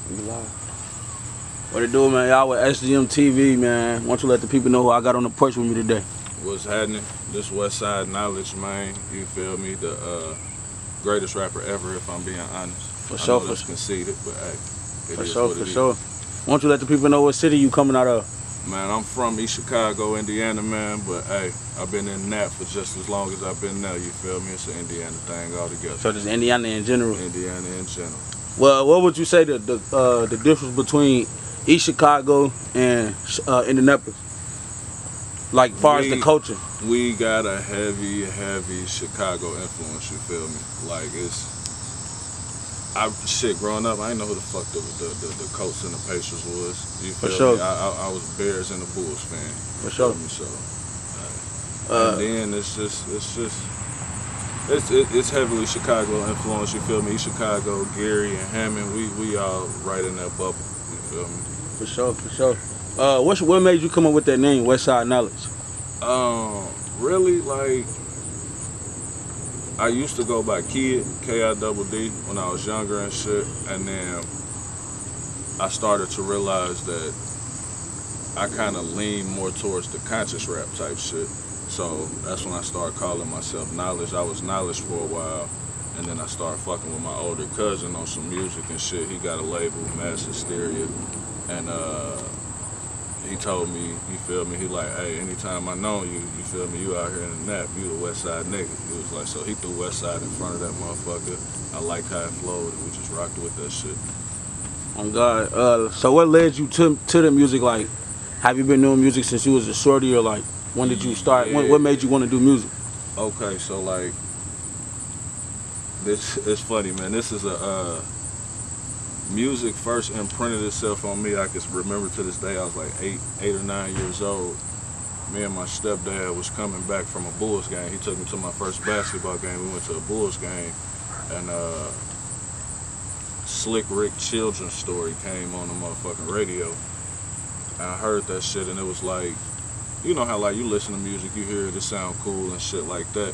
What it do, man? Y'all with SGM TV, man. Why don't you let the people know who I got on the porch with me today? What's happening? This Westside Knowledge, man. You feel me? The greatest rapper ever, if I'm being honest. For sure, I know that's conceited, but hey, for sure. Why don't you let the people know what city you coming out of? Man, I'm from East Chicago, Indiana, man. But hey, I've been in Nap for just as long as I've been there. You feel me? It's an Indiana thing altogether. So just Indiana in general. Indiana in general. Well, what would you say the difference between East Chicago and Indianapolis? Like, far as the culture. We got a heavy Chicago influence, you feel me? Like, shit, growing up, I didn't know who the fuck the Colts and the Pacers was. You feel For sure. me? I was Bears and the Bulls fan. For sure. So, and then it's heavily Chicago influence, you feel me? East Chicago, Gary and Hammond, we all right in that bubble, you feel me? For sure. What made you come up with that name, Westside Knowledge? Really, like, I used to go by Kid, K-I-double-D, when I was younger and shit, and then I started to realize that I kind of lean more towards the conscious rap type shit. So that's when I started calling myself Knowledge. I was Knowledge for a while, and then I started fucking with my older cousin on some music and shit. He got a label, Mass Hysteria, and he told me, you feel me, he like, hey, anytime I know you, you feel me, you out here in the Nap, you the Westside nigga. He was like, so he threw Westside in front of that motherfucker. I like how it flowed, and we just rocked with that shit. Oh God. So what led you to the music? Like, have you been doing music since you was a shorty, or like, when did you start? Yeah. What made you want to do music? Okay, so like, this is funny, man. This is a music first imprinted itself on me. I can remember to this day. I was like 8 or 9 years old. Me and my stepdad was coming back from a Bulls game. He took me to my first basketball game. We went to a Bulls game, and Slick Rick Children's Story came on the motherfucking radio. And I heard that shit, and it was like, you know how like you listen to music, you hear it sound cool and shit like that.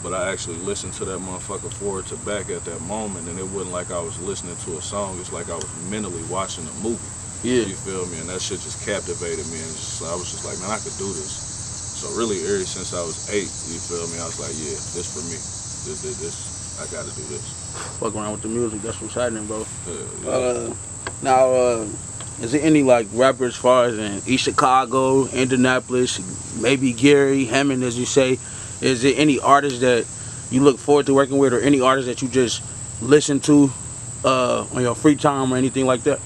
But I actually listened to that motherfucker forward to back at that moment, and it wasn't like I was listening to a song. It's like I was mentally watching a movie. Yeah. You feel me? And that shit just captivated me, and I was just like, man, I could do this. So really, ever since I was 8, you feel me? I was like, yeah, this for me. This, I gotta do this. Fuck around with the music. That's what's happening, bro. Yeah. Now, is there any like rappers as far as in East Chicago, Indianapolis, maybe Gary, Hammond, as you say? Is there any artists that you look forward to working with, or any artists that you just listen to on your free time or anything like that?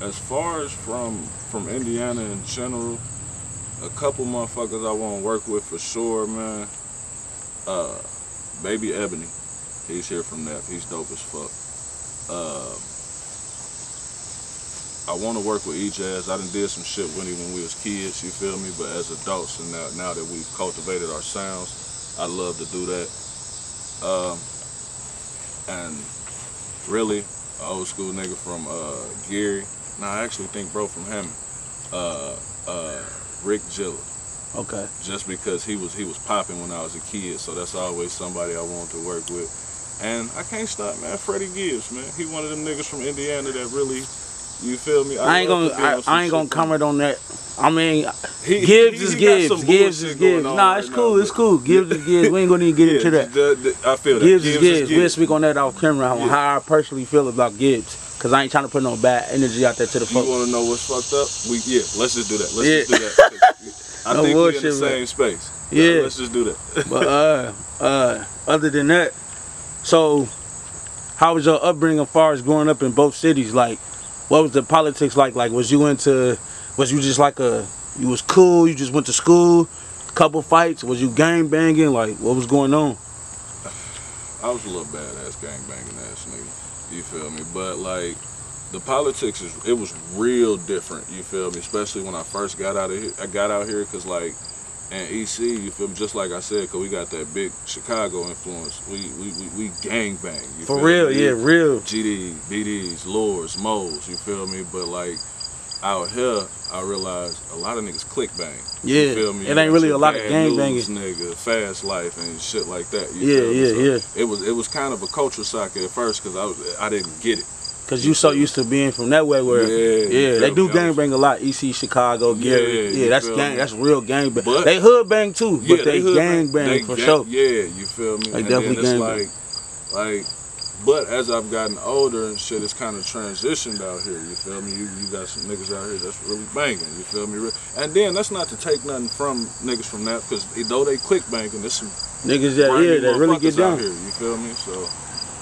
As far as from Indiana in general, a couple motherfuckers I want to work with for sure, man. Baby Ebony, he's here from Nap. He's dope as fuck. I want to work with E-Jazz. I done did some shit with him when we was kids, you feel me? But as adults, and now that we've cultivated our sounds, I love to do that. And really, an old school nigga from Gary. Nah, I actually think bro from Hammond. Rick Gilla. Okay. Just because he was popping when I was a kid, so that's always somebody I wanted to work with. And I can't stop, man. Freddie Gibbs, man. He one of them niggas from Indiana that really. You feel me? I ain't gonna comment on that. I mean, Gibbs is Gibbs. Gibbs is Gibbs. Nah, it's cool. It's cool. Gibbs is Gibbs. We ain't gonna even get into that. I feel that. Gibbs is Gibbs. We'll speak on that off camera on how I personally feel about Gibbs, cause I ain't trying to put no bad energy out there to the folks. You wanna know what's fucked up? Let's just do that. Let's just do that. I think we're in the same space. Yeah. Let's just do that. But other than that, so how was your upbringing as far as growing up in both cities? Like, what was the politics like? Like, was you just like you was cool, you just went to school, couple fights, was you gang banging? Like, what was going on? I was a little badass gang banging ass nigga, you feel me? But like, the politics it was real different, you feel me? Especially when I first got out here, cause like, in EC, you feel me? Just like I said, cause we got that big Chicago influence. We gang bang. You For feel real, me? yeah, real. GD, BDs, Lords, Moes, you feel me? But like, out here, I realized a lot of niggas click bang. Yeah, you feel me? it ain't really a lot of gang banging. Nigga, fast life and shit like that. You yeah, feel me? Yeah. It was kind of a culture shock at first, cause I didn't get it. Cause you so used to being from that way where they do gangbang a lot. EC, Chicago, Gary. Yeah, that's gang. That's real gangbang. But they hood bang too. But they gangbang for sure. Yeah, you feel me? They and definitely then gangbang. it's like. But as I've gotten older and shit, it's kind of transitioned out here, you feel me? You got some niggas out here that's really banging, you feel me? And then that's not to take nothing from niggas from that, because though they quick banging, there's some niggas that really get down out here, you feel me? So,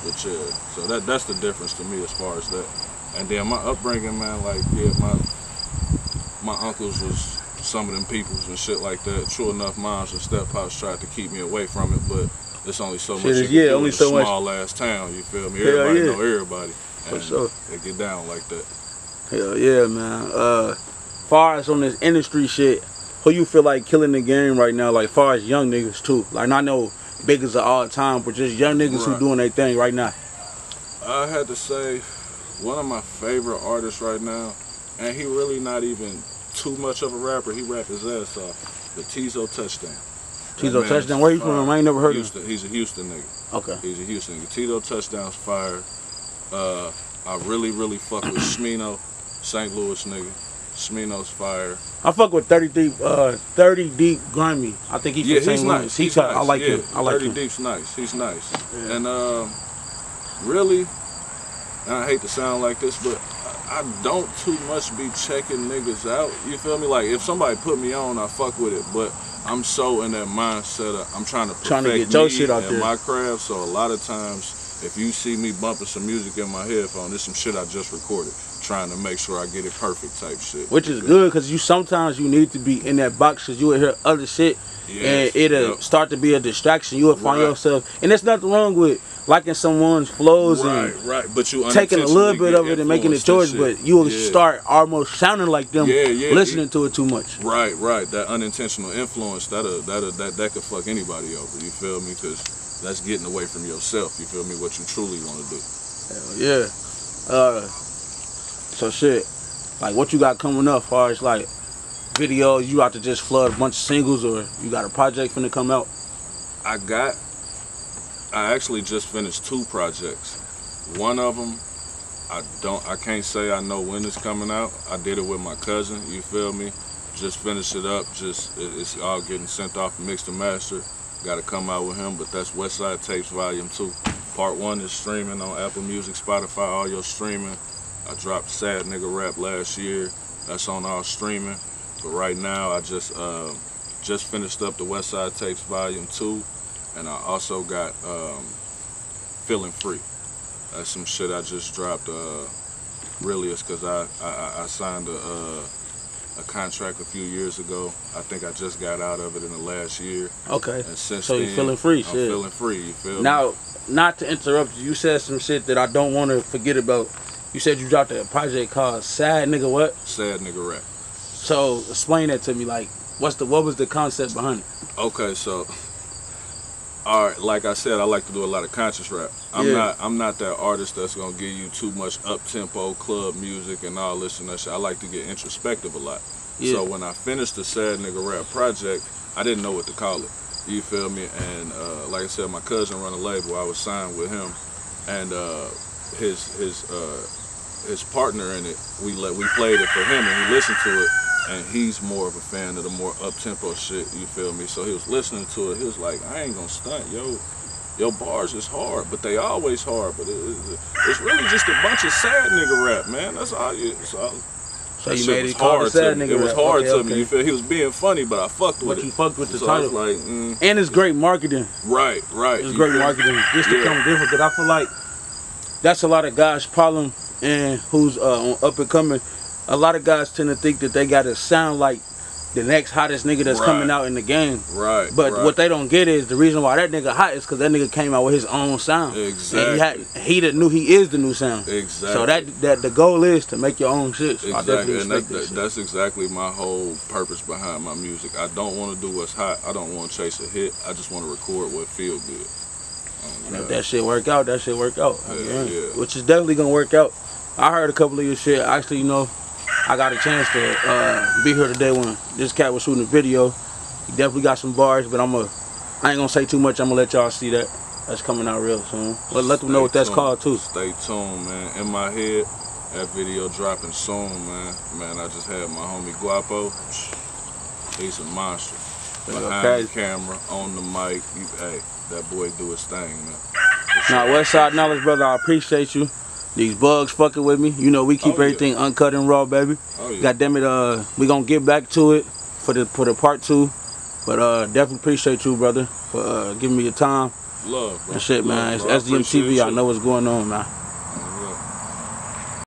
but yeah, so that's the difference to me as far as that. And then my upbringing, man, like, yeah, my uncles was some of them peoples and shit like that. True enough, moms and step-pops tried to keep me away from it, but it's only so much you can do in a small ass town, you feel me? Everybody know everybody. And they get down like that. Hell yeah, man. Far as on this industry shit, who you feel like killing the game right now, like far as young niggas too? Like, I know biggest of all time, but just young niggas who doing their thing right now. I had to say, one of my favorite artists right now, and he really not even too much of a rapper, he rap his ass off, the Tizo Touchdown. Tizo Touchdown, where you from? I ain't never heard of him. He's a Houston nigga. Okay. He's a Houston nigga. Tizo Touchdown's fire. I really fuck with Smino, St. Louis nigga. Smino's fire. I fuck with 30 Deep Grimy. I think he's from St. Louis. He's nice. I like him. I like 30 him. Deep's nice. He's nice. Yeah. And really, and I hate to sound like this, but I don't too much be checking niggas out. You feel me? Like, if somebody put me on, I fuck with it. But I'm so in that mindset of I'm trying to perfect get your shit out there. My craft. So a lot of times, if you see me bumping some music in my headphone, there's some shit I just recorded, trying to make sure I get it perfect type shit. Which is good, because sometimes you need to be in that box, because you will hear other shit, and it'll start to be a distraction. You will find yourself, and there's nothing wrong with liking someone's flows and but you taking a little bit of it and making it yours, but you will start almost sounding like them, listening to it too much. Right. That unintentional influence, that could fuck anybody over. You feel me? Because that's getting away from yourself. You feel me? What you truly want to do. Hell yeah. So shit, like what you got coming up, as far as like videos? You out to just flood a bunch of singles, or you got a project finna come out? I actually just finished 2 projects. One of them, I can't say I know when it's coming out. I did it with my cousin, you feel me? Just finished it up, it's all getting sent off, mixed and mastered. Gotta come out with him, but that's Westside Tapes Volume 2. Part 1 is streaming on Apple Music, Spotify, all your streaming. I dropped Sad Nigga Rap last year. That's on all streaming. But right now, I just finished up the Westside Tapes Volume 2. And I also got Feeling Free. That's some shit I just dropped. Really, it's because I signed a contract a few years ago. I think I just got out of it in the last year. Okay. And since so then, you're feeling free, I'm feeling free, you feel me? Now, not to interrupt you, you said some shit that I don't want to forget about. You said you dropped a project called Sad Nigga what? Sad Nigga Rap. So explain that to me. Like, what was the concept behind it? Okay, so alright, like I said, I like to do a lot of conscious rap. I'm not that artist that's gonna give you too much up tempo club music and all this and that shit. I like to get introspective a lot. So when I finished the Sad Nigga Rap project, I didn't know what to call it. You feel me? And like I said, my cousin run a label. I was signed with him, and his partner in it. We played it for him, and he listened to it. And he's more of a fan of the more up-tempo shit, you feel me? So he was listening to it, he was like, I ain't gonna stunt, your bars is hard, but they always hard, but it's really just a bunch of sad nigga rap, man. That's all so you made it hard sad nigga rap. It was hard to me, you feel? He was being funny, but I fucked with it. But you fucked with the so title. I was like, And it's great marketing. Right. It's great marketing, just to come different, because I feel like that's a lot of guys' problem, and who's on up and coming. A lot of guys tend to think that they gotta sound like the next hottest nigga that's coming out in the game. But what they don't get is the reason why that nigga hot is because that nigga came out with his own sound. Exactly. And he that knew he is the new sound. Exactly. So that the goal is to make your own shit. So exactly. And that's exactly my whole purpose behind my music. I don't want to do what's hot. I don't want to chase a hit. I just want to record what feel good. And if that shit work out, that shit work out. Yeah. Which is definitely gonna work out. I heard a couple of your shit. Actually, I got a chance to be here today when this cat was shooting a video. He definitely got some bars, but I ain't gonna say too much. I'm gonna let y'all see that. That's coming out real soon. Well, let them know what that's called too. Stay tuned, man. In my head, that video dropping soon, man. Man, I just had my homie Guapo. He's a monster. Behind the camera, on the mic. Hey, that boy do his thing, man. Now, Westside Knowledge, brother, I appreciate you. These bugs fucking with me. You know we keep everything uncut and raw, baby. Oh, yeah. God damn it, we gonna get back to it for the part 2. But definitely appreciate you, brother, for giving me your time. Love, bro. And shit, man. Love, bro. It's SDM TV. I know what's going on, man.